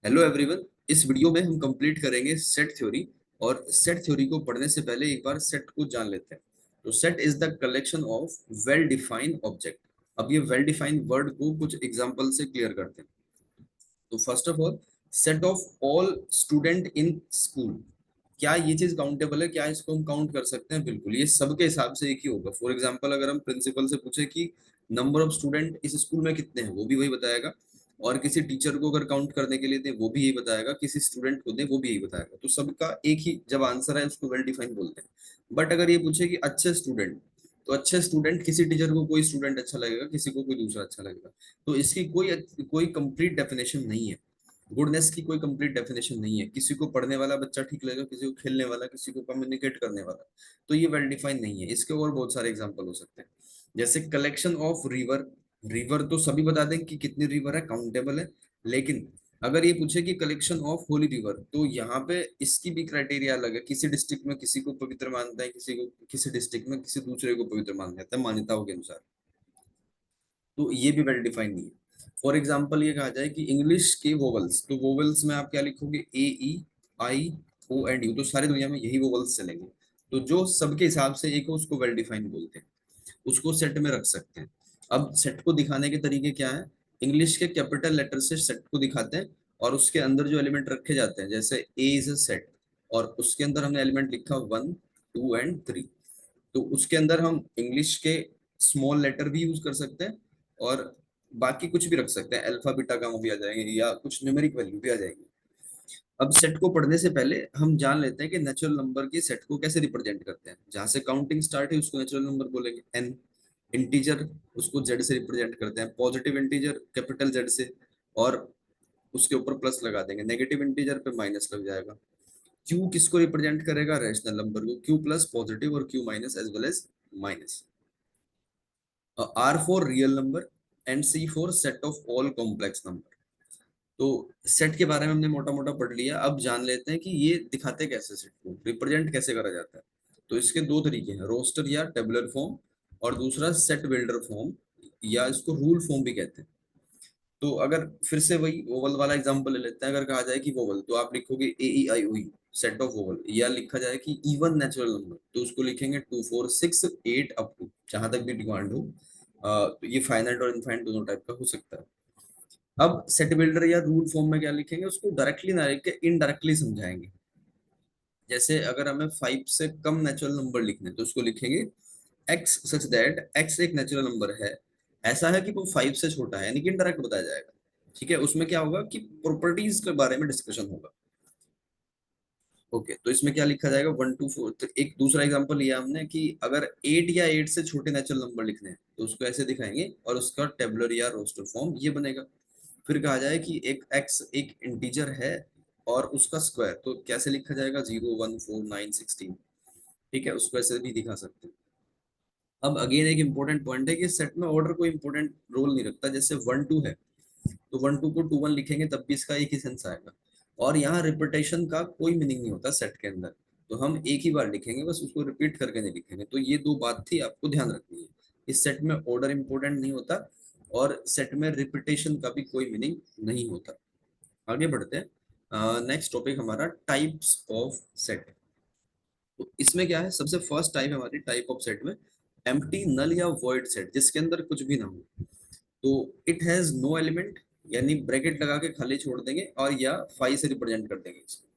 Hello everyone. इस video में हम कंप्लीट करेंगे सेट थ्योरी। और सेट थ्योरी को पढ़ने से पहले एक बार सेट को जान लेते हैं। तो set is the collection of well defined object. अब ये वेल डिफाइंड वर्ड को कुछ एग्जांपल से क्लियर करते हैं। तो first of all, set of all student in school. क्या ये चीज काउंटेबल है? क्या इसको हम काउंट कर सकते हैं? बिल्कुल, ये सबके हिसाब से एक ही होगा। फॉर एग्जांपल, अगर हम प्रिंसिपल से पूछे कि नंबर ऑफ स्टूडेंट इस स्कूल में कितने हैं, वो भी वही बताएगा। और किसी टीचर को अगर काउंट करने के लिए दे, वो भी यही बताएगा। किसी स्टूडेंट को दे, वो भी यही बताएगा। तो सबका एक ही जब आंसर है, उसको वेल डिफाइंड बोलते हैं। बट अगर ये पूछे कि अच्छे स्टूडेंट, तो अच्छे स्टूडेंट किसी टीचर को कोई स्टूडेंट अच्छा लगेगा, किसी को कोई दूसरा अच्छा लगेगा। तो इसकी कोई कोई कंप्लीट डेफिनेशन नहीं है। गुडनेस की कोई कंप्लीट डेफिनेशन नहीं है। किसी को पढ़ने वाला बच्चा ठीक लगेगा, किसी को खेलने वाला, किसी को कम्युनिकेट करने वाला। तो ये वेल डिफाइंड नहीं है। इसके और बहुत सारे एग्जांपल हो सकते हैं, जैसे कलेक्शन ऑफ रिवर। रिवर तो सभी बता दें कि कितनी रिवर है, काउंटेबल है। लेकिन अगर ये पूछे कि कलेक्शन ऑफ होली रिवर, तो यहाँ पे इसकी भी क्राइटेरिया अलग है। किसी डिस्ट्रिक्ट में किसी को पवित्र मानता है, किसी को किसी डिस्ट्रिक्ट में किसी दूसरे को पवित्र माना जाता है, मान्यताओं के अनुसार। तो ये भी वेल डिफाइंड नहीं है। फॉर एग्जाम्पल, ये कहा जाए कि इंग्लिश के वोवल्स, तो वोवल्स में आप क्या लिखोगे? ए, ई, आई, ओ एंड यू। तो सारी दुनिया में यही वोवल्स चलेंगे। तो जो सबके हिसाब से एक है, उसको वेल डिफाइंड बोलते हैं। उसको सेट में रख सकते हैं। अब सेट को दिखाने के तरीके क्या है? इंग्लिश के कैपिटल लेटर से सेट को दिखाते हैं। और उसके अंदर जो एलिमेंट रखे जाते हैं, जैसे ए इज अ सेट, और उसके अंदर हमने एलिमेंट लिखा 1, 2 एंड 3। तो उसके अंदर हम इंग्लिश के स्मॉल लेटर भी यूज कर सकते हैं, और बाकी कुछ भी रख सकते हैं। अल्फा बीटा गामा भी आ जाएंगे, या कुछ न्यूमेरिक वैल्यू भी आ जाएगी। अब सेट को पढ़ने से पहले हम जान लेते हैं कि नेचुरल नंबर के सेट को कैसे रिप्रेजेंट करते हैं। जहां से काउंटिंग स्टार्ट है, उसको नेचुरल नंबर बोलेंगे। एन इंटीजर, उसको जेड से रिप्रेजेंट करते हैं। पॉजिटिव इंटीजर कैपिटल जेड से, और उसके ऊपर प्लस लगा देंगे। नेगेटिव इंटीजर पे माइनस लग जाएगा। क्यू किसको रिप्रेजेंट करेगा? रैशनल नंबर को। क्यू प्लस पॉजिटिव, और Q minus as well as minus. R for real number, and C for set of all complex number. तो सेट के बारे में हमने मोटा मोटा पढ़ लिया। अब जान लेते हैं कि ये दिखाते कैसे, सेट को रिप्रेजेंट कैसे करा जाता है। तो इसके दो तरीके हैं, रोस्टर या टेबुलर फॉर्म, और दूसरा सेट बिल्डर फॉर्म, या इसको रूल फॉर्म भी कहते हैं। तो अगर फिर से वही वोवल वाला एग्जांपल ले लेते हैं। अगर कहा जाए कि वोवल, तो आप लिखोगे ए, ई, आई, ओ, सेट ऑफ वोवल। या लिखा जाए कि इवन नेचुरल नंबर, तो उसको लिखेंगे 2, 4, 6, 8 अप टू, जहां तक भी डिमांड हो। तो ये फाइनाइट और इनफाइनाइट दोनों टाइप का हो सकता है। अब सेट बिल्डर या रूल फॉर्म में क्या लिखेंगे? उसको डायरेक्टली ना लिख के इनडायरेक्टली समझाएंगे। जैसे अगर हमें 5 से कम नेचुरल नंबर लिखने हैं, तो उसको लिखेंगे एक्स सच दैट एक्स एक नेचुरल नंबर है, ऐसा है कि वो 5 से छोटा है, यानी कि इनडायरेक्ट बताया जाएगा। ठीक है, उसमें क्या होगा कि प्रॉपर्टीज के बारे में डिस्कशन होगा। ओके, तो इसमें क्या लिखा जाएगा? 1, 2, 4। तो एक दूसरा एग्जांपल लिया हमने कि अगर 8 या 8 से छोटे नेचुरल नंबर लिखने हैं, तो उसको ऐसे दिखाएंगे, और उसका टेबुलर या रोस्टर फॉर्म ये बनेगा। फिर कहा जाए कि एक एक्स एक इंटीजर है, और उसका स्क्वायर, तो कैसे लिखा जाएगा? 0, 1, 4, 9, 16। ठीक है, उसको ऐसे भी दिखा सकते हैं। अब अगेन एक इंपॉर्टेंट पॉइंट है कि सेट में ऑर्डर कोई इंपॉर्टेंट रोल नहीं रखता। जैसे 1, 2 है, तो 1, 2 को 2, 1 लिखेंगे, तब भी इसका एक ही सेंस आएगा। और यहाँ रिपीटेशन का कोई मीनिंग नहीं होता सेट के अंदर। तो हम एक ही बार लिखेंगे, बस उसको रिपीट करके नहीं लिखेंगे। तो ये दो बात थी, आपको ध्यान रखनी है। इस सेट में ऑर्डर इंपॉर्टेंट नहीं होता, और सेट में रिपीटेशन का भी कोई मीनिंग नहीं होता। आगे बढ़ते हैं। नेक्स्ट टॉपिक हमारा टाइप्स ऑफ सेट। तो इसमें क्या है? सबसे फर्स्ट टाइप है हमारी टाइप ऑफ सेट में एम्प्टी नल या वॉइड सेट, जिसके अंदर कुछ भी ना हो। तो इट हैज नो एलिमेंट, यानी ब्रैकेट लगा के खाली छोड़ देंगे, और या फाइव से रिप्रेजेंट कर देंगे इसको।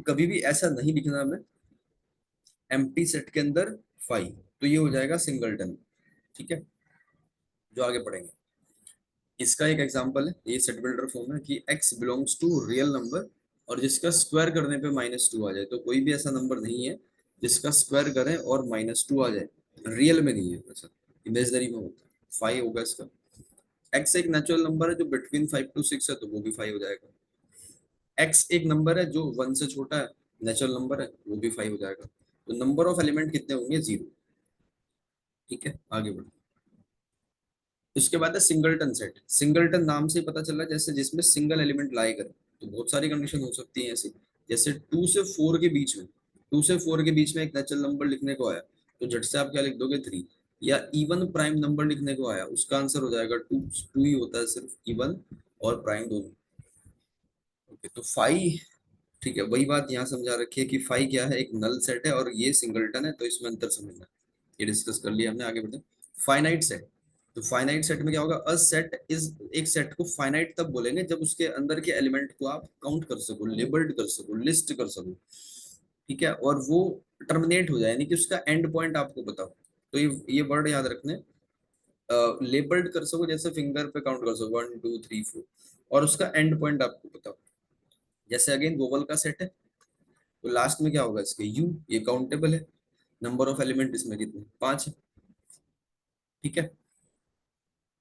कभी भी ऐसा नहीं लिखना हमें एम्प्टी सेट के अंदर फाइव, तो ये हो जाएगा सिंगलटन। ठीक है, जो आगे पढ़ेंगे। इसका एक एग्जांपल है, ये सेट बिल्डर फॉर्म है कि x belongs to real number, और जिसका स्क्वायर करने पे -2 आ जाए। तो कोई भी ऐसा नंबर नहीं है जिसका स्क्वायर करें और -2 आ जाए। रियल में नहीं है, ऐसा इमेजनरी में होता है। 5 होगा इसका। x एक नेचुरल नंबर है जो बिटवीन 5 to 6 है, तो वो भी 5 हो जाएगा। x एक नंबर है जो 1 से छोटा है, नेचुरल नंबर है, वो भी 5 हो जाएगा। तो नंबर ऑफ एलिमेंट कितने होंगे? 0। ठीक है, आगे बढ़ो। उसके बाद है सिंगलटन सेट। सिंगलटन नाम से पता चल रहा है, जैसे जिसमें सिंगल एलिमेंट लाई करे। तो बहुत सारी कंडीशन हो सकती है ऐसी, जैसे 2 से 4 के बीच में, 2 से 4 के बीच में एक नेचुरल नंबर लिखने को आया, तो झट से आप क्या लिख दोगे? 3। या इवन प्राइम नंबर लिखने को आया, उसका आंसर हो जाएगा 2। 2 ही होता है सिर्फ, इवन और प्राइम दोनों। ओके, तो फाई, ठीक है, वही बात यहाँ समझा रखी है कि फाई क्या है, एक नल सेट है और ये सिंगलटन है, तो इसमें अंतर समझना है। ये डिस्कस कर लिया हमने, आगे बढ़ते हैं। Finite set. तो फाइनाइट सेट में क्या होगा, अ सेट इज, एक सेट को फाइनाइट तब बोलेंगे जब उसके अंदर के एलिमेंट को आप काउंट कर सको, लेबल्ड कर सको, लिस्ट कर सको, ठीक है, और वो टर्मिनेट हो जाए, यानी कि उसका एंड पॉइंट आपको बताओ। तो ये वर्ड याद रखने, लेबल्ड कर सको, जैसे फिंगर पे काउंट कर सको 1 2 3 4, और उसका एंड पॉइंट आपको बताओ। जैसे अगेन वोवल का सेट है, तो लास्ट में क्या होगा इसके, यू, ये काउंटेबल है, नंबर ऑफ एलिमेंट इसमें कितने, 5 है, ठीक है,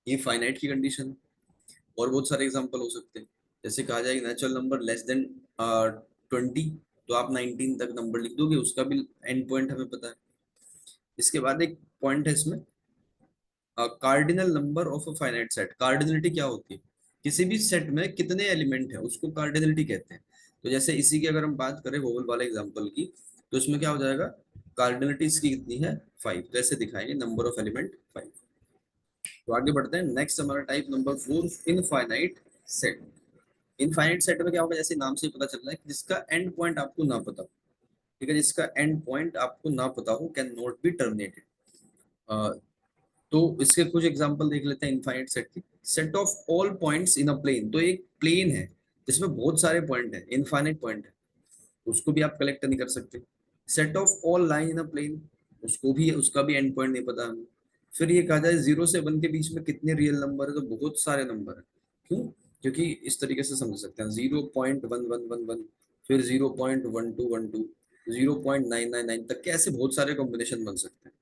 ये फाइनाइट की कंडीशन है। और बहुत सारे एग्जांपल हो सकते हैं, जैसे कहा जाए नेचुरल नंबर लेस देन 20, तो आप 19 तक नंबर लिख दोगे, उसका भी एंड पॉइंट हमें पता है। इसके बाद एक पॉइंट है इसमें, cardinal number of a finite set. Cardinality क्या होती है, किसी भी सेट में कितने एलिमेंट है उसको कार्डिनलिटी कहते हैं। तो जैसे इसी की अगर हम बात करें वोवल वाले एग्जांपल की, तो इसमें क्या हो जाएगा, कार्डिनलिटी इसकी कितनी है, 5, तो ऐसे दिखाएंगे नंबर ऑफ एलिमेंट 5। तो आगे बढ़ते हैं, नेक्स्ट हमारा type number 4, infinite set. Infinite set में क्या होगा, जैसे नाम से ही पता चल रहा है कि जिसका एंड पॉइंट आपको ना पता हो, ठीक है, जिसका एंड पॉइंट आपको ना पता हो, कैन नॉट बी टर्मिनेटेड। तो इसके कुछ एग्जांपल देख लेते हैं इनफाइनाइट सेट की। Set of all points in a plane, तो एक प्लेन है जिसमें बहुत सारे पॉइंट है, इनफाइनाइट पॉइंट है, उसको भी आप कलेक्ट नहीं कर सकते। Set of all line in a plane, उसको भी, उसका भी एंड पॉइंट नहीं पता हमें। फिर ये कहा जाए 0 से 1 के बीच में कितने रियल नंबर है, तो बहुत सारे नंबर है। क्यों, क्योंकि इस तरीके से समझ सकते हैं, 0.1111, फिर 0.1212, 0.999 तक के, ऐसे बहुत सारे कॉम्बिनेशन बन सकते हैं।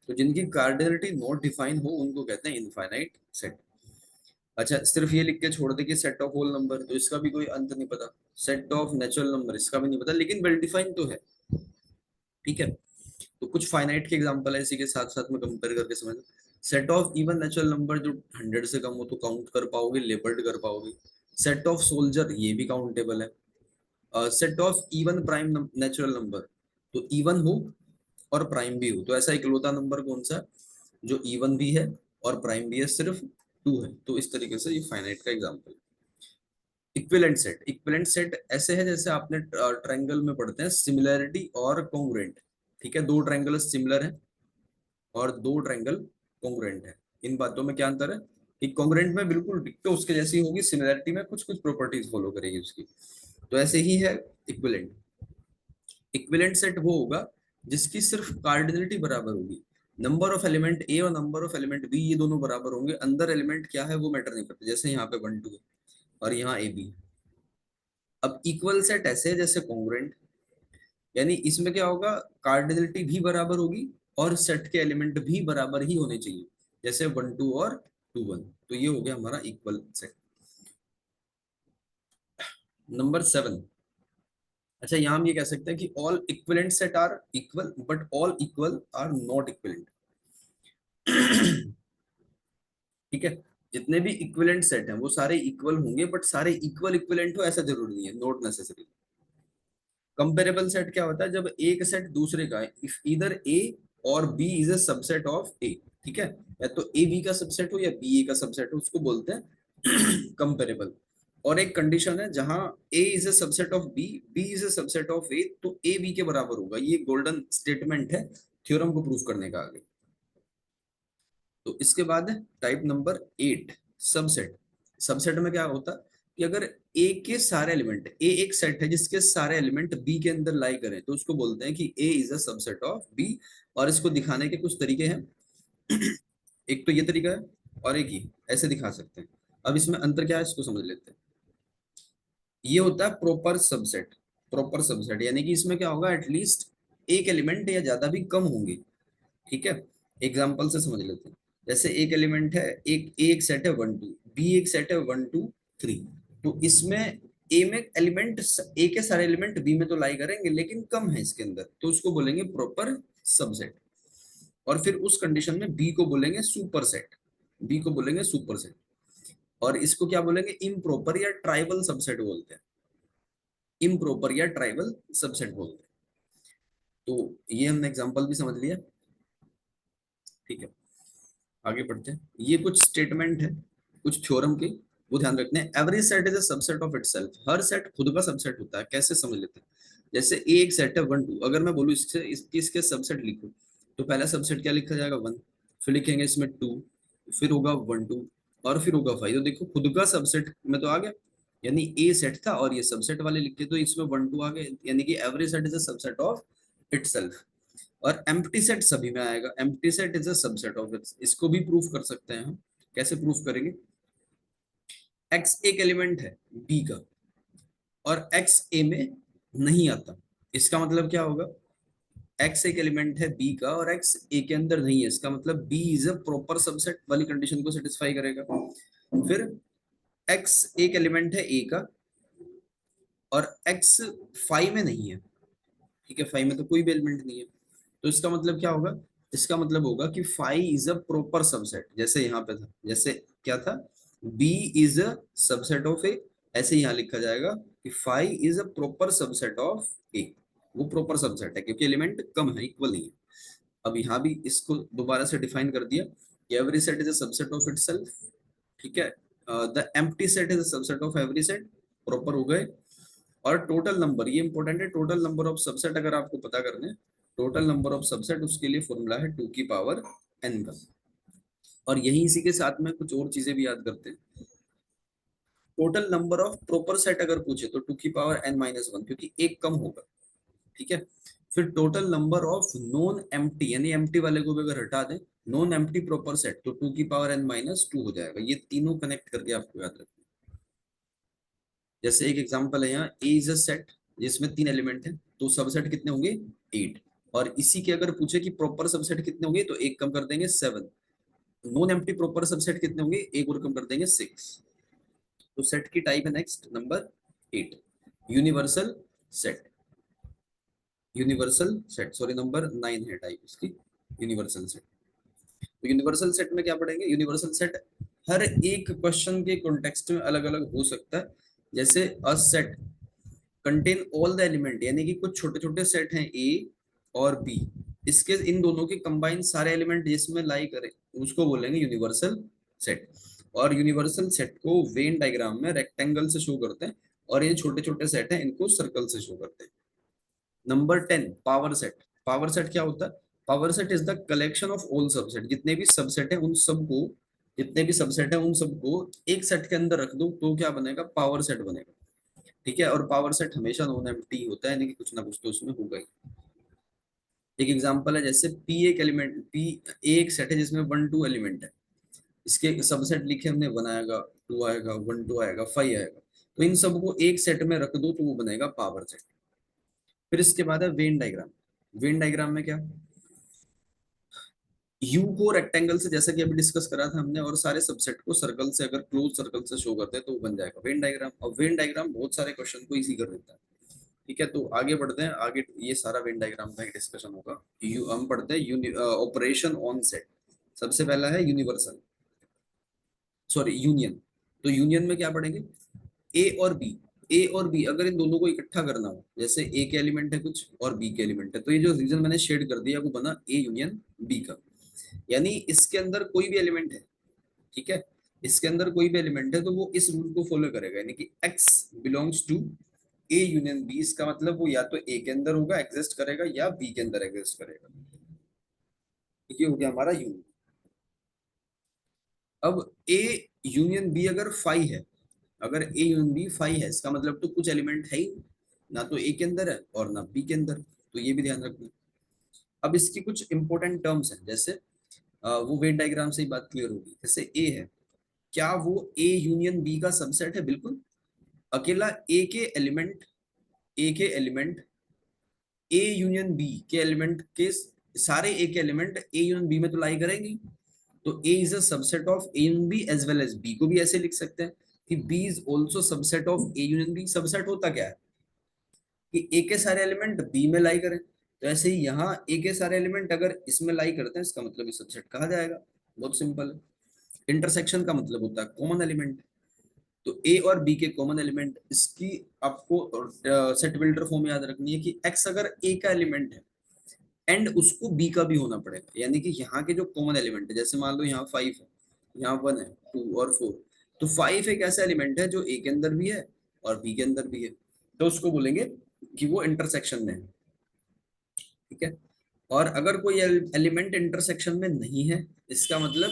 तो जिनकी कार्डिनलिटी नॉट डिफाइन हो उनको कहते हैं इनफाइनाइट सेट। अच्छा, सिर्फ ये लिख के छोड़ दे कि सेट ऑफ होल नंबर, तो इसका भी कोई अंत नहीं पता। सेट ऑफ नेचुरल नंबर, इसका भी नहीं पता, लेकिन वेल डिफाइन तो है, ठीक है। तो कुछ फाइनाइट के एग्जांपल है, इसी के साथ साथ में कंपेयर करके समझ। Set of even natural number, जो 100 से कम हो तो काउंट कर पाओगे, लेबल्ड कर पाओगे। सेट ऑफ सोल्जर, ये भी काउंटेबल है। Set of even prime natural number, तो इवन हो और प्राइम भी हो, तो ऐसा इकलौता नंबर कौन सा जो इवन भी है और प्राइम भी है, सिर्फ 2 है। तो इस तरीके से ये फाइनाइट का example. Equivalent set, equivalent set ऐसे है जैसे आपने ट्रायंगल में पढ़ते हैं, सिमिलैरिटी और कॉन्ग्रुएंट, ठीक है, दो ट्रायंगल सिमिलर है और दो ट्रायंगल कॉन्ग्रुएंट है। इन बातों में क्या अंतर है, कि कॉन्ग्रुएंट में बिल्कुल डिक्टो उसके जैसी होगी, सिमिलैरिटी में कुछ कुछ प्रॉपर्टीज फॉलो करेगी उसकी। तो ऐसे ही है इक्विवेलेंट। इक्विवेलेंट सेट वो होगा जिसकी सिर्फ कार्डिनलिटी बराबर होगी, नंबर ऑफ एलिमेंट ए और नंबर ऑफ एलिमेंट बी ये दोनों बराबर होंगे, अंदर एलिमेंट क्या है वो मैटर नहीं करता, जैसे यहाँ पे 1 2 है और यहाँ ए बी। अब इक्वल सेट ऐसे है जैसे कॉन्ग्रुएंट, यानी इसमें क्या होगा, कार्डिनलिटी भी बराबर होगी और सेट के एलिमेंट भी बराबर ही होने चाहिए, जैसे 1 2 और 2 1। तो ये हो गया हमारा इक्वल सेट। नंबर 7, अच्छा यहाँ हम ये कह सकते हैं कि all equivalent set are equal but all equal are not equivalent. ठीक है, जितने भी इक्विवेलेंट सेट हैं वो सारे इक्वल होंगे, बट सारे इक्वल इक्विवेलेंट हो ऐसा जरूरी नहीं है, नॉट नेसेसरी। कंपेरेबल सेट क्या होता है, जब एक सेट दूसरे का है, इफ इधर ए और B is a subset of A, ठीक है, या तो ए बी का सबसेट हो या बी ए का सबसेट हो, उसको बोलते हैं कंपेरेबल। और एक कंडीशन है जहां A is a subset of B, B is a subset of A, तो ए बी के बराबर होगा, ये गोल्डन स्टेटमेंट है थ्योरम को प्रूव करने का आगे। तो इसके बाद टाइप नंबर 8, सबसेट। सबसेट में क्या होता है कि अगर ए के सारे एलिमेंट, ए एक सेट है जिसके सारे एलिमेंट बी के अंदर लाई करें, तो उसको बोलते हैं कि A is a subset of B. और इसको दिखाने के कुछ तरीके हैं, एक तो ये तरीका है और एक ही ऐसे दिखा सकते हैं। अब इसमें अंतर क्या है इसको समझ लेते हैं। ये होता है प्रॉपर सबसेट। प्रॉपर सबसेट यानी कि इसमें क्या होगा, एटलीस्ट एक एलिमेंट या ज्यादा भी कम होंगे, ठीक है। एग्जाम्पल से समझ लेते हैं, जैसे एक एलिमेंट है, एक सेट है 1 2, बी एक सेट है 1 2 3, तो इसमें ए में एलिमेंट, ए के सारे एलिमेंट बी में तो लाई करेंगे लेकिन कम है इसके अंदर, तो उसको बोलेंगे प्रॉपर सबसेट। और फिर उस कंडीशन में बी को बोलेंगे सुपर सेट, बी को बोलेंगे सुपर सेट। और इसको क्या बोलेंगे, इम्प्रॉपर या ट्राइबल सबसेट बोलते हैं, इम्प्रॉपर या ट्राइबल सबसेट बोलते हैं। तो ये हमने एग्जांपल भी समझ लिया, ठीक है। आगे बढ़ते हैं, ये कुछ स्टेटमेंट है कुछ थ्योरम के, वो ध्यान रखना है। Every set is a subset of itself, her set खुद का सबसेट होता है। कैसे समझ लेते हैं, जैसे ए एक सेट है 1 2, अगर मैं बोलूँ इसके सबसेट लिखो, तो पहला सबसेट क्या लिखा जाएगा 1, फिर लिखेंगे इसमें 2, फिर होगा 1 2, और फिर होगा 5। तो देखो खुद का सबसेट में तो आ गया, यानी ए सेट था और ये सबसेट वाले लिखे तो इसमें 1 2 आ गए, यानी कि every set is a subset of itself. और एम्प्टी सेट सभी में आएगा, empty set is a subset of its. इसको भी प्रूफ कर सकते हैं हम। कैसे प्रूफ करेंगे, एक्स एक एलिमेंट है बी का और एक्स ए में नहीं आता, इसका मतलब क्या होगा, एक्स एक एलिमेंट है बी का और एक्स ए के अंदर नहीं है, इसका मतलब B is a proper subset वाली कंडीशन को सेटिस्फाई करेगा। फिर एक्स एक एलिमेंट है ए का और एक्स फाइव में नहीं है, ठीक है, फाइव में तो कोई भी एलिमेंट नहीं है, तो इसका मतलब क्या होगा, इसका मतलब होगा कि five is a proper subset. जैसे यहाँ पे था, जैसे क्या था, B is a subset of A, ऐसे यहाँ लिखा जाएगा कि five is a proper subset of A. वो प्रॉपर सबसेट है क्योंकि एलिमेंट कम है, इक्वल नहीं है। अब यहाँ भी इसको दोबारा से डिफाइन कर दिया कि every set is a subset of itself, ठीक है। The empty set is a subset of every set, proper हो गए। और टोटल नंबर, ये इंपॉर्टेंट है, टोटल नंबर ऑफ सबसेट अगर आपको पता करने, टोटल नंबर ऑफ सबसेट, उसके लिए फॉर्मूला है 2 की पावर n का। और यही इसी के साथ में कुछ और चीजें भी याद करते हैं। Total number of proper set अगर पूछे तो 2 की पावर n माइनस 1, क्योंकि एक कम होगा, ठीक है। फिर total number of non empty, यानी एम्प्टी वाले को भी अगर हटा दें, नॉन एम्प्टी प्रॉपर सेट, तो 2 की पावर n माइनस 2 हो जाएगा। ये तीनों कनेक्ट करके आपको याद रखना। जैसे एक एग्जांपल है यहाँ, ए इज अ सेट जिसमें 3 एलिमेंट हैं, तो सबसेट कितने होंगे 8। और इसी के अगर पूछे कि प्रॉपर सबसेट कितने होंगे, तो एक कम कर देंगे 7। नॉन एम्प्टी प्रॉपर सबसेट कितने होंगे, एक और कम कर देंगे 6। तो सेट की टाइप है next number 8, universal set. Universal set, sorry number 9 है टाइप इसकी, यूनिवर्सल सेट। तो यूनिवर्सल सेट में क्या पढ़ेंगे, यूनिवर्सल सेट हर एक क्वेश्चन के कॉन्टेक्स्ट में अलग अलग हो सकता है। जैसे a set contain all the element, यानी कि कुछ छोटे छोटे सेट हैं ए और बी, इसके इन दोनों के कंबाइन सारे एलिमेंट जिसमें लाई करें, उसको बोलेंगे यूनिवर्सल सेट। और यूनिवर्सल सेट को वेन डायग्राम में रेक्टेंगल से शो करते हैं, और ये छोटे छोटे सेट हैं इनको सर्कल से शो करते हैं। Number 10 power set. Power set क्या होता है, power set is the collection of all subset, जितने भी सबसेट है उन सबको, जितने भी सबसेट है उन सबको एक सेट के अंदर रख दो तो क्या बनेगा, पावर सेट बनेगा, ठीक है। और पावर सेट हमेशा नॉन एम्प्टी होता है, यानी कि कुछ ना कुछ तो उसमें होगा ही। एक एग्जांपल है, जैसे पी एक एलिमेंट, पी एक सेट है जिसमें 1 2 एलिमेंट है, इसके सबसेट लिखे हमने 1 आएगा, 2 आएगा, 1 2 आएगा, 5 आएगा, तो इन सबको एक सेट में रख दो तो वो बनेगा पावर सेट। फिर इसके बाद है वेन डायग्राम। वेन डायग्राम में क्या, यू को रेक्टेंगल से, जैसा कि अभी डिस्कस करा था हमने, और सारे सबसेट को सर्कल से, अगर क्लोज सर्कल से शो करते हैं तो वो बन जाएगा वेन डायग्राम। और वेन डायग्राम बहुत सारे क्वेश्चन को इजी कर देता है, ठीक है। तो आगे बढ़ते हैं, आगे ये सारा वेन डायग्राम का डिस्कशन होगा। हम पढ़ते हैं ऑपरेशन ऑन सेट। सबसे पहला है यूनिवर्सल, सॉरी यूनियन। तो यूनियन में क्या पढ़ेंगे, ए और बी, ए और बी अगर इन दोनों को इकट्ठा करना हो, जैसे ए के एलिमेंट है कुछ और बी के एलिमेंट है, तो ये जो रीजन मैंने शेड कर दिया वो बना ए यूनियन बी का। यानी इसके अंदर कोई भी एलिमेंट है, ठीक है, इसके अंदर कोई भी एलिमेंट है तो वो इस रूल को फॉलो करेगा, यानी कि x belongs to A union B, इसका मतलब वो या तो ए के अंदर होगा एग्जिस्ट करेगा या बी के अंदर एग्जिस्ट करेगा। ठीक है, हो गया हमारा यूनियन। अब ए यूनियन बी अगर फाई है, अगर ए यूनियन बी फाई है, इसका मतलब तो कुछ एलिमेंट है ही, ना तो ए के अंदर है और ना बी के अंदर, तो ये भी ध्यान रखना। अब इसकी कुछ इंपॉर्टेंट टर्म्स हैं, जैसे वो वेन डायग्राम से ही बात क्लियर होगी। जैसे ए है, क्या वो ए यूनियन बी का सबसेट है, बिल्कुल। अकेला ए के एलिमेंट, ए के एलिमेंट ए यूनियन बी के एलिमेंट के, सारे ए के एलिमेंट ए यूनियन बी में तो लाई करेंगे, तो A is a subset of A union B as well as B, को भी ऐसे लिख सकते हैं कि B is also subset of A union B. Subset होता क्या है कि ए के सारे एलिमेंट बी में लाई करें, तो ऐसे ही यहाँ ए के सारे एलिमेंट अगर इसमें लाई करते हैं, इसका मतलब इस सबसेट कहा जाएगा। बहुत सिंपल है। इंटरसेक्शन का मतलब होता है कॉमन एलिमेंट, तो ए और बी के कॉमन एलिमेंट, इसकी आपको सेट बिल्डर फॉर्म याद रखनी है कि एक्स अगर ए का एलिमेंट है एंड उसको बी का भी होना पड़ेगा, यानी कि यहाँ के जो कॉमन एलिमेंट है, जैसे मान लो यहाँ 5 है, यहाँ 1 है, 2 और 4, तो 5 एक ऐसा एलिमेंट है जो ए के अंदर भी है और बी के अंदर भी है, तो उसको बोलेंगे कि वो इंटरसेक्शन में है। ठीक है, और अगर कोई एलिमेंट इंटरसेक्शन में नहीं है, इसका मतलब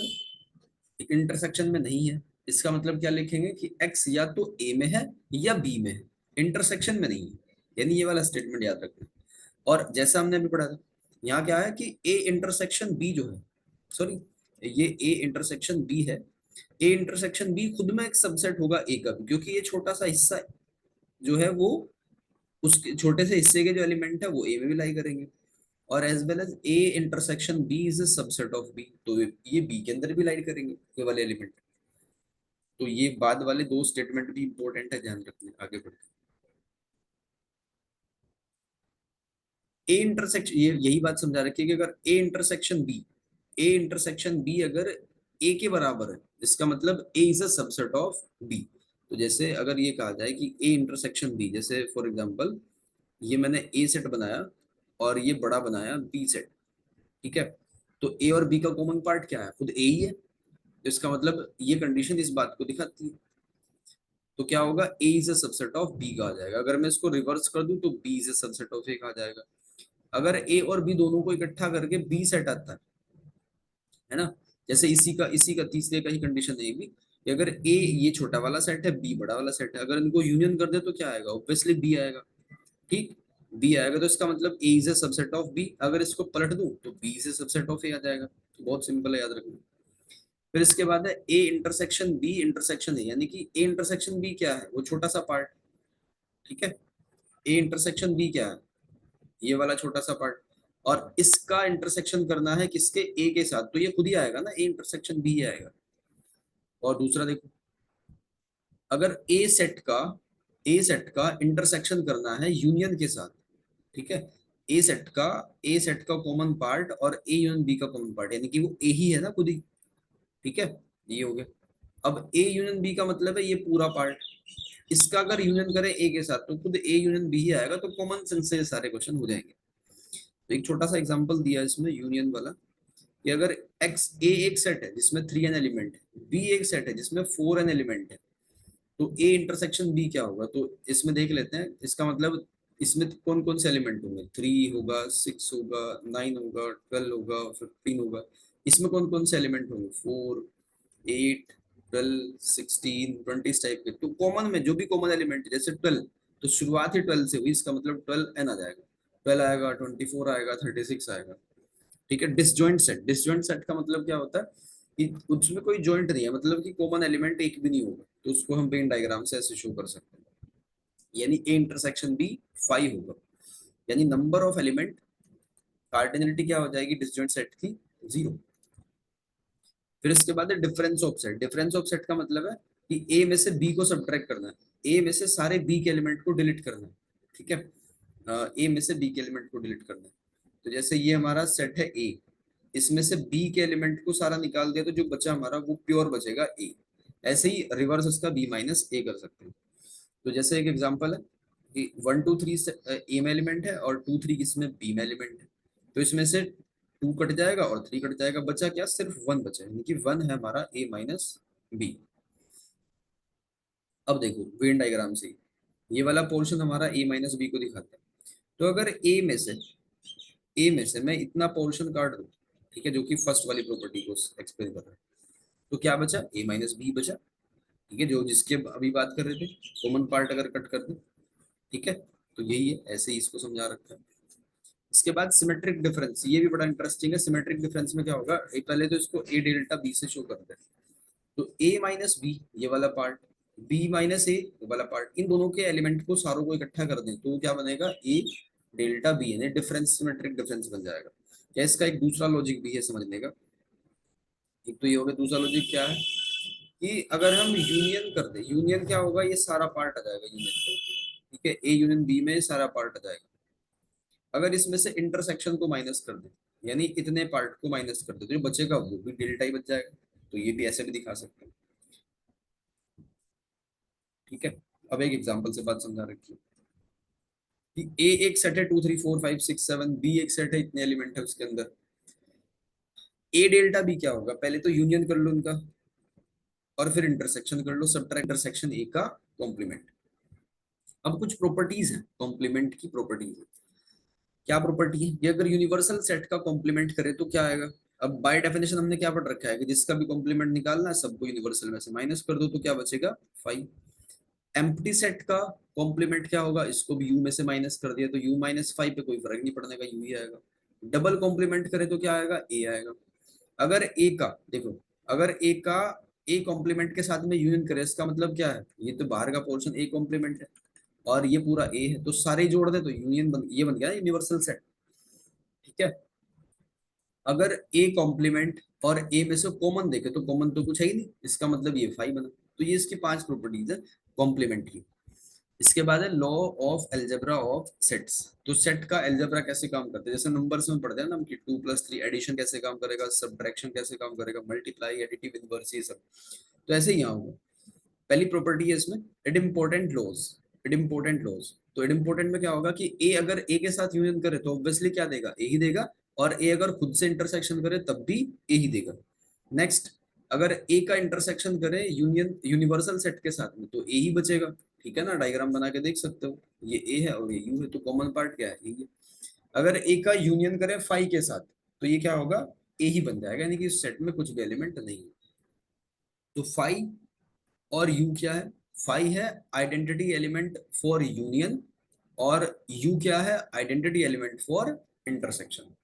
इंटरसेक्शन में नहीं है, इसका मतलब क्या लिखेंगे कि x या तो a में है या b में है, इंटरसेक्शन में नहीं है, यानी ये वाला स्टेटमेंट याद रखना। और जैसा हमने अभी पढ़ा था, यहाँ क्या है कि a इंटरसेक्शन b जो है, सॉरी, ये a इंटरसेक्शन b है, a इंटरसेक्शन b खुद में एक सबसेट होगा a का भी, क्योंकि ये छोटा सा हिस्सा जो है वो उसके छोटे से हिस्से के जो एलिमेंट है वो a में भी लाई करेंगे, और as well as a intersection b is a subset of b, तो ये b के अंदर भी लाई करेंगे ये वाले एलिमेंट। तो ये बाद वाले दो स्टेटमेंट भी इंपॉर्टेंट है, ध्यान रखना आगे बढ़ते। ए इंटरसेक्शन, ये यही बात समझा रखी है कि अगर ए इंटरसेक्शन बी अगर ए के बराबर है, इसका मतलब A is a subset of B. तो जैसे अगर ये कहा जाए कि ए इंटरसेक्शन बी, जैसे फॉर एग्जांपल ये मैंने ए सेट बनाया और ये बड़ा बनाया बी सेट, ठीक है, तो ए और बी का कॉमन पार्ट क्या है, खुद ए ही है, तो इसका मतलब ये कंडीशन इस बात को दिखाती है। तो क्या होगा, A is a subset of B का आ जाएगा, अगर मैं इसको रिवर्स कर दूं तो B is a subset of A का आ जाएगा। अगर ए और बी दोनों को इकट्ठा करके बी सेट आता है ना, जैसे इसी का तीसरे का ही कंडीशन है ये भी, कि अगर ए ये छोटा वाला सेट है, बी बड़ा वाला सेट है, अगर इनको यूनियन कर दे तो क्या आएगा, ऑब्वियसली बी आएगा। ठीक, बी आएगा, तो इसका मतलब A is a subset of B, अगर इसको पलट दूं तो B is a subset of A आ जाएगा। तो बहुत सिंपल है, याद रखना। फिर इसके बाद है A intersection B intersection A, यानी कि ए इंटरसेक्शन बी क्या है, वो छोटा सा पार्ट, ठीक है, ए इंटरसेक्शन बी क्या है, ये वाला छोटा सा पार्ट, और इसका इंटरसेक्शन करना है किसके, ए के साथ, तो ये खुद ही आएगा ना, ए इंटरसेक्शन बी आएगा। और दूसरा देखो, अगर ए सेट का इंटरसेक्शन करना है यूनियन के साथ, ठीक है, ए सेट का ए सेट का कॉमन पार्ट और ए यूनियन बी का कॉमन पार्ट, यानी कि वो ए ही है ना खुद ही, ठीक है, ये हो गया। अब ए यूनियन बी का मतलब है ये पूरा पार्ट, इसका अगर यूनियन करें ए के साथ तो खुद ए यूनियन बी ही आएगा, तो कॉमन सेंस से सारे क्वेश्चन हो जाएंगे। तो एक छोटा सा एग्जांपल दिया है इसमें यूनियन वाला, कि अगर एक्स ए एक सेट है जिसमें 3 एन एलिमेंट है, बी एक सेट है जिसमें 4 एन एलिमेंट है, तो ए इंटरसेक्शन बी क्या होगा, तो इसमें देख लेते हैं, इसका मतलब इसमें कौन कौन से एलिमेंट होंगे, 3 होगा, 6 होगा, 9 होगा, 12 होगा, 15 होगा, इसमें कौन कौन से एलिमेंट होंगे, 4, 8, 12, 16, 20 इस टाइप के। तो कॉमन में जो भी कॉमन एलिमेंट है, जैसे 12, तो शुरुआत ही 12 से हुई, इसका मतलब 12 एन आ जाएगा, 12 आएगा, 24 आएगा, 36 आएगा। ठीक है, डिसजॉइंट सेट का मतलब क्या होता है कि उसमें कोई जॉइंट नहीं है, मतलब कि कॉमन एलिमेंट एक भी नहीं होगा, तो उसको हम वेन डायग्राम से ऐसे शो कर सकते हैं, यानी ए इंटरसेक्शन बी 5 होगा, यानी नंबर ऑफ एलिमेंट, कार्डिनलिटी क्या हो जाएगी डिसजॉइंट सेट की, 0। फिर इसके बाद है difference of set. Difference of set का मतलब है कि ए में से बी को सब्ट्रैक्ट करना है, ए में से सारे बी के एलिमेंट को डिलीट करना है, ठीक है, ए में से बी के एलिमेंट को डिलीट करना है। तो जैसे ये हमारा सेट है ए, इसमें से बी के एलिमेंट को सारा निकाल दिया, तो जो बचा हमारा वो प्योर बचेगा ए। ऐसे ही रिवर्स उसका बी माइनस ए कर सकते हैं। तो जैसे एक एग्जांपल है कि 1 2 3 ए में एलिमेंट है और 2 3 इसमें बी में एलिमेंट है, तो इसमें से 2 कट जाएगा और 3 कट जाएगा, बचा क्या, सिर्फ 1 बचा, यानी कि 1 है हमारा ए माइनस बी। अब देखो वेन डायग्राम से ये वाला पोर्शन हमारा ए माइनस बी को दिखाता है, तो अगर ए में से मैं इतना पोर्शन काट दूं, ठीक है, जो कि फर्स्ट वाली प्रॉपर्टी को एक्सप्लेन कर रहा है, तो क्या बचा, ए माइनस बी बचा, ठीक है, जो जिसके अभी बात कर रहे थे, कॉमन पार्ट अगर कट कर दे, ठीक है, तो यही है, ऐसे ही इसको समझा रखा है। इसके बाद सिमेट्रिक डिफरेंस, ये भी बड़ा इंटरेस्टिंग है। सिमेट्रिक डिफरेंस में क्या होगा, पहले तो इसको ए डेल्टा बी से शो करते हैं, तो ए माइनस बी ये वाला पार्ट, बी माइनस ए ये वाला पार्ट, इन दोनों के एलिमेंट को सारों को इकट्ठा कर दें तो क्या बनेगा, ए डेल्टा बी, यानी डिफरेंस, सिमेट्रिक डिफरेंस बन जाएगा। क्या इसका एक दूसरा लॉजिक भी है समझने का, एक तो ये हो गया, दूसरा लॉजिक क्या है कि अगर हम यूनियन कर दे, यूनियन क्या होगा, ये सारा पार्ट आ जाएगा यूनियन का, ठीक है, ए यूनियन बी में सारा पार्ट आ जाएगा। अगर इसमें से इंटरसेक्शन को माइनस कर दे, यानी इतने पार्ट को माइनस कर दे, तो जो बचेगा वो भी डेल्टा ही बच जाएगा। तो ये भी ऐसे भी दिखा सकते हैं, ठीक है। अब एक एग्जांपल से बात समझा रखी कि ए एक सेट है 2 3 4 5 6 7, बी एक सेट है, इतने एलिमेंट है उसके अंदर, ए डेल्टा बी क्या होगा, पहले तो यूनियन कर लो इनका, और फिर इंटरसेक्शन कर लो, सब्ट्रैक्ट इंटरसेक्शन ए का कॉम्प्लीमेंट। अब कुछ प्रॉपर्टीज हैं कॉम्प्लीमेंट की, प्रॉपर्टीज है। क्या प्रॉपर्टी है ये? अगर यूनिवर्सल सेट का कॉम्प्लीमेंट करे तो क्या आएगा? अब बाय डेफिनेशन हमने क्या पढ़ रखा है कि जिसका भी कॉम्प्लीमेंट निकालना है सबको यूनिवर्सल में से माइनस कर दो, तो क्या बचेगा? 5। एम्प्टी सेट का कॉम्प्लीमेंट क्या होगा? इसको भी यू में से माइनस कर दिया तो यू माइनस 5 पे कोई फर्क नहीं पड़ने का, यू ही आएगा। डबल कॉम्प्लीमेंट करे तो क्या आएगा? ए आएगा। अगर ए का देखो, अगर ए का ए कॉम्प्लीमेंट के साथ में यूनियन करे, इसका मतलब क्या है? ये तो बाहर का पोर्शन ए कॉम्प्लीमेंट है और ये पूरा ए है, तो सारे ही जोड़ दे तो यूनियन ये बन गया यूनिवर्सल सेट। ठीक है। अगर ए कॉम्प्लीमेंट और ए में से कॉमन देखे तो कॉमन तो कुछ है ही नहीं, इसका मतलब ये 5 बना। तो ये इसकी 5 प्रॉपर्टीज है कॉम्प्लीमेंट की। इसके बाद है law of algebra of sets. तो सेट का एल्जेब्रा कैसे काम करते हैं? जैसे नंबर्स में पढ़ते हैं ना हम कि 2+3 एडिशन कैसे काम करेगा, सब्ट्रैक्शन कैसे काम करेगा, मल्टीप्लाई, एडिटिव, इनवर्स, ये सब। तो ऐसे ही यहाँ होगा। पहली प्रॉपर्टी है इसमें इडइम्पोर्टेंट लॉज। इडइम्पोर्टेंट लॉज, तो इडइम्पोर्टेंट में क्या होगा कि ए अगर ए के साथ यूनियन करे तो ऑब्वियसली क्या देगा? ए ही देगा। और ए अगर खुद से इंटरसेक्शन करे तब भी ए ही देगा। नेक्स्ट, अगर ए का इंटरसेक्शन करे यूनियन यूनिवर्सल सेट के साथ में तो ए ही बचेगा। ठीक है ना, डायग्राम बना के देख सकते हो, ये ए है और ये यू है, तो कॉमन पार्ट क्या है? ये। अगर ए का यूनियन करे फाई के साथ तो ये क्या होगा? ए ही बन जाएगा, यानी कि इस सेट में कुछ भी एलिमेंट नहीं है। तो फाई और यू क्या है? फाई है आइडेंटिटी एलिमेंट फॉर यूनियन और यू क्या है? Identity element for intersection.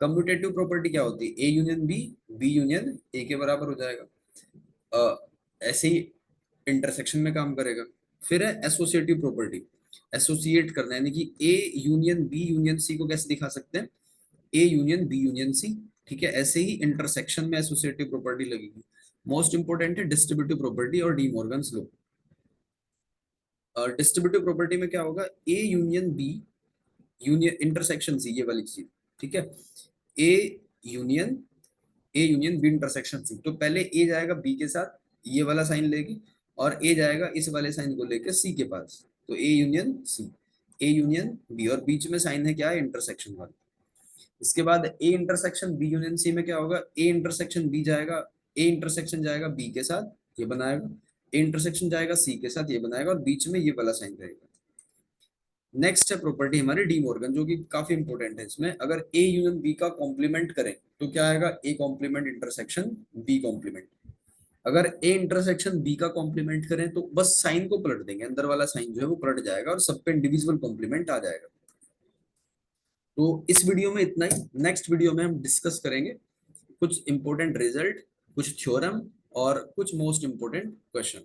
Commutative property क्या होती है? A union B, B union A के बराबर हो जाएगा। ऐसे ही इंटरसेक्शन में काम करेगा। फिर है एसोसिएटिव प्रॉपर्टी। एसोसिएट करना, यानी कि A union B union C को कैसे दिखा सकते हैं? A union B union C. ठीक है, ऐसे ही इंटरसेक्शन में एसोसिएटिव प्रॉपर्टी लगेगी। मोस्ट इंपोर्टेंट है डिस्ट्रीब्यूटिव प्रॉपर्टी और De Morgan's law. Distributive property में क्या होगा? A union B union intersection C, ये वाली चीज। ठीक है, A union A union B intersection C, तो पहले ए जाएगा बी के साथ, ये वाला साइन लेगी, और ए जाएगा इस वाले साइन को लेकर सी के पास, तो A union C. A union B, और बीच में साइन है क्या है? इंटरसेक्शन वाला। इसके बाद A intersection B union C में क्या होगा? ए इंटरसेक्शन बी जाएगा, ए इंटरसेक्शन जाएगा बी के साथ, ये बनाएगा। ए इंटरसेक्शन जाएगा सी के साथ, ये बनाएगा, और बीच में ये वाला साइन रहेगा। नेक्स्ट है प्रॉपर्टी हमारी डी मॉर्गन, जो कि काफी इंपॉर्टेंट है। इसमें अगर ए यूनियन बी का कॉम्प्लीमेंट करें तो क्या आएगा? A complement intersection B complement. अगर ए इंटरसेक्शन बी का कॉम्प्लीमेंट करें तो बस साइन को पलट देंगे, अंदर वाला साइन जो है वो पलट जाएगा और सब पे इंडिविजुअल कॉम्प्लीमेंट आ जाएगा। तो इस वीडियो में इतना ही। नेक्स्ट वीडियो में हम डिस्कस करेंगे कुछ इंपॉर्टेंट रिजल्ट, कुछ थ्योरम और कुछ most important question.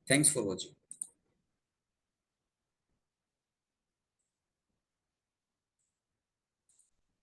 Thanks for watching.